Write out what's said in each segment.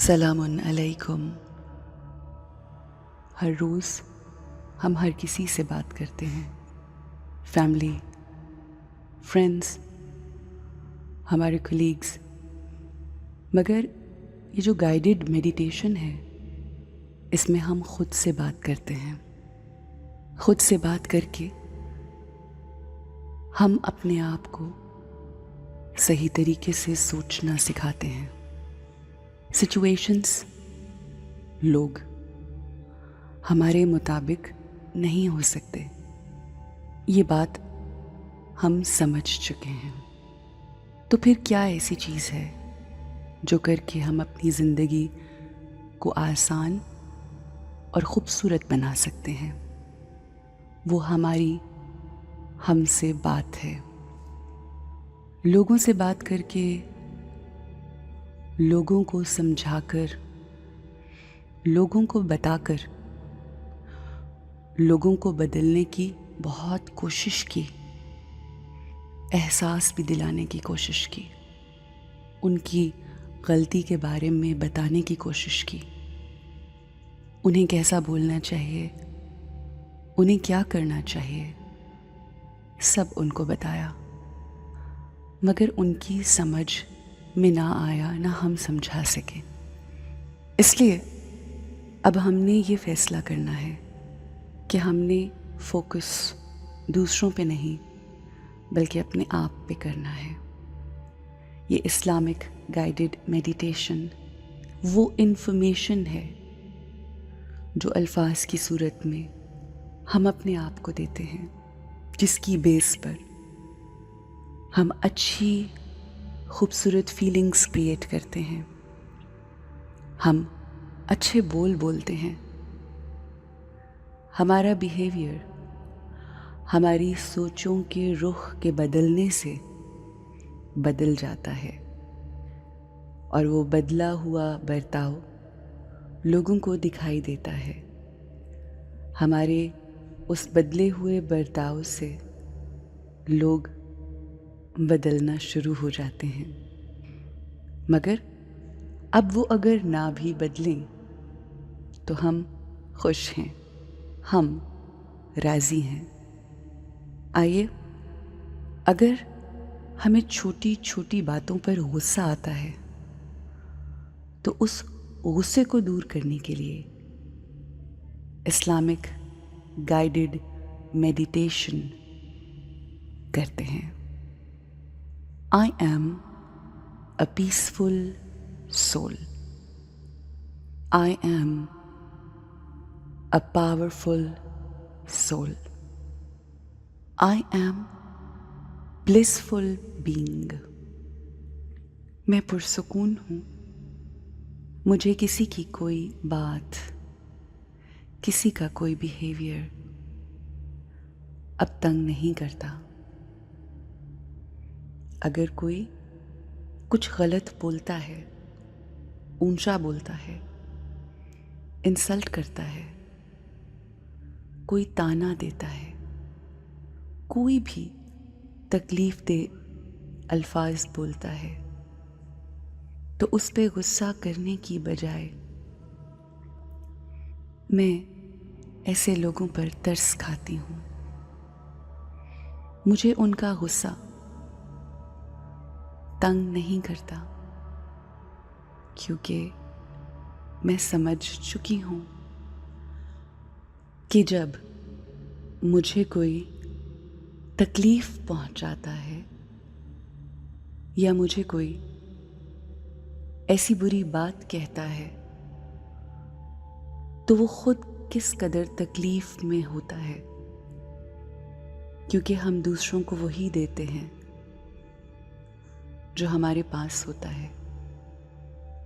सलामुन अलैकुम। हर रोज़ हम हर किसी से बात करते हैं, फैमिली, फ्रेंड्स, हमारे कलीग्स। मगर ये जो गाइडेड मेडिटेशन है, इसमें हम खुद से बात करते हैं। खुद से बात करके हम अपने आप को सही तरीके से सोचना सिखाते हैं। सिचुएशंस, लोग हमारे मुताबिक नहीं हो सकते, ये बात हम समझ चुके हैं। तो फिर क्या ऐसी चीज़ है जो करके हम अपनी ज़िंदगी को आसान और ख़ूबसूरत बना सकते हैं? वो हमारी हमसे बात है। लोगों से बात करके, लोगों को समझाकर, लोगों को बताकर, लोगों को बदलने की बहुत कोशिश की, एहसास भी दिलाने की कोशिश की, उनकी गलती के बारे में बताने की कोशिश की, उन्हें कैसा बोलना चाहिए, उन्हें क्या करना चाहिए, सब उनको बताया। मगर उनकी समझ में ना आया, ना हम समझा सके। इसलिए अब हमने ये फ़ैसला करना है कि हमने फोकस दूसरों पे नहीं बल्कि अपने आप पे करना है। ये इस्लामिक गाइडेड मेडिटेशन वो इन्फॉर्मेशन है जो अल्फाज की सूरत में हम अपने आप को देते हैं, जिसकी बेस पर हम अच्छी खूबसूरत फीलिंग्स क्रिएट करते हैं। हम अच्छे बोल बोलते हैं। हमारा बिहेवियर हमारी सोचों के रुख के बदलने से बदल जाता है और वो बदला हुआ बर्ताव लोगों को दिखाई देता है। हमारे उस बदले हुए बर्ताव से लोग बदलना शुरू हो जाते हैं। मगर अब वो अगर ना भी बदलें तो हम खुश हैं, हम राज़ी हैं। आइए, अगर हमें छोटी छोटी बातों पर गुस्सा आता है तो उस गुस्से को दूर करने के लिए इस्लामिक गाइडेड मेडिटेशन करते हैं। I am a peaceful soul. I am a powerful soul. I am blissful being. मैं पुरसुकून हूँ। मुझे किसी की कोई बात, किसी का कोई बिहेवियर अब तंग नहीं करता। अगर कोई कुछ गलत बोलता है, ऊंचा बोलता है, इंसल्ट करता है, कोई ताना देता है, कोई भी तकलीफ दे अल्फाज बोलता है, तो उस पे गुस्सा करने की बजाय मैं ऐसे लोगों पर तरस खाती हूँ। मुझे उनका गुस्सा तंग नहीं करता, क्योंकि मैं समझ चुकी हूँ कि जब मुझे कोई तकलीफ़ पहुँचाता है या मुझे कोई ऐसी बुरी बात कहता है तो वो खुद किस कदर तकलीफ़ में होता है, क्योंकि हम दूसरों को वही देते हैं जो हमारे पास होता है।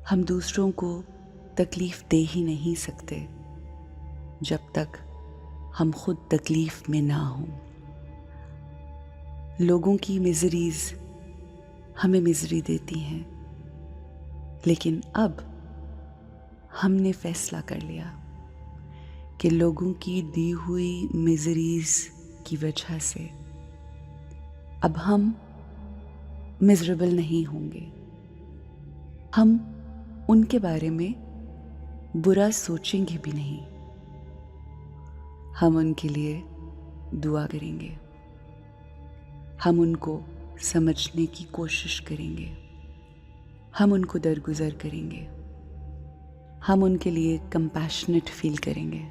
हम दूसरों को तकलीफ़ दे ही नहीं सकते जब तक हम खुद तकलीफ़ में ना हों। लोगों की मिज़रीज़ हमें मिज़री देती हैं, लेकिन अब हमने फ़ैसला कर लिया कि लोगों की दी हुई मिज़रीज़ की वजह से अब हम मिज़रेबल नहीं होंगे। हम उनके बारे में बुरा सोचेंगे भी नहीं। हम उनके लिए दुआ करेंगे, हम उनको समझने की कोशिश करेंगे, हम उनको दरगुजर करेंगे, हम उनके लिए कंपैशनेट फील करेंगे,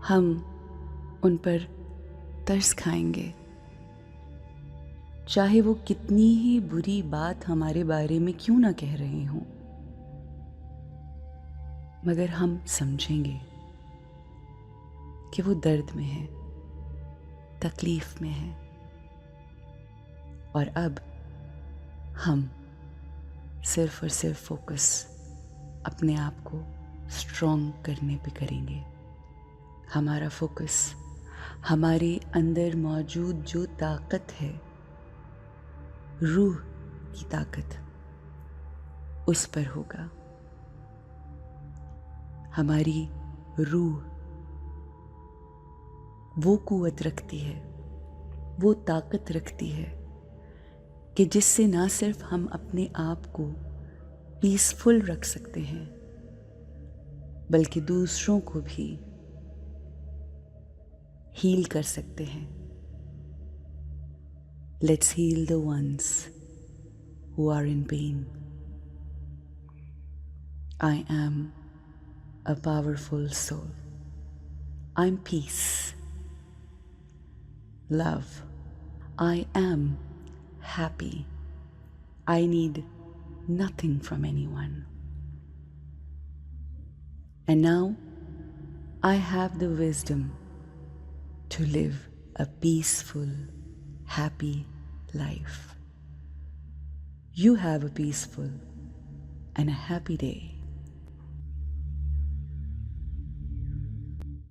हम उन पर तरस खाएंगे, चाहे वो कितनी ही बुरी बात हमारे बारे में क्यों ना कह रहे हों, मगर हम समझेंगे कि वो दर्द में है, तकलीफ में है, और अब हम सिर्फ और सिर्फ फोकस अपने आप को स्ट्रॉन्ग करने पे करेंगे। हमारा फोकस हमारे अंदर मौजूद जो ताकत है, रूह की ताकत, उस पर होगा। हमारी रूह वो कुव्वत रखती है, वो ताकत रखती है कि जिससे ना सिर्फ हम अपने आप को पीसफुल रख सकते हैं, बल्कि दूसरों को भी हील कर सकते हैं। Let's heal the ones who are in pain. I am a powerful soul. I'm peace, love. I am happy. I need nothing from anyone. And now I have the wisdom to live a peaceful, happy life. You have a peaceful and a happy day.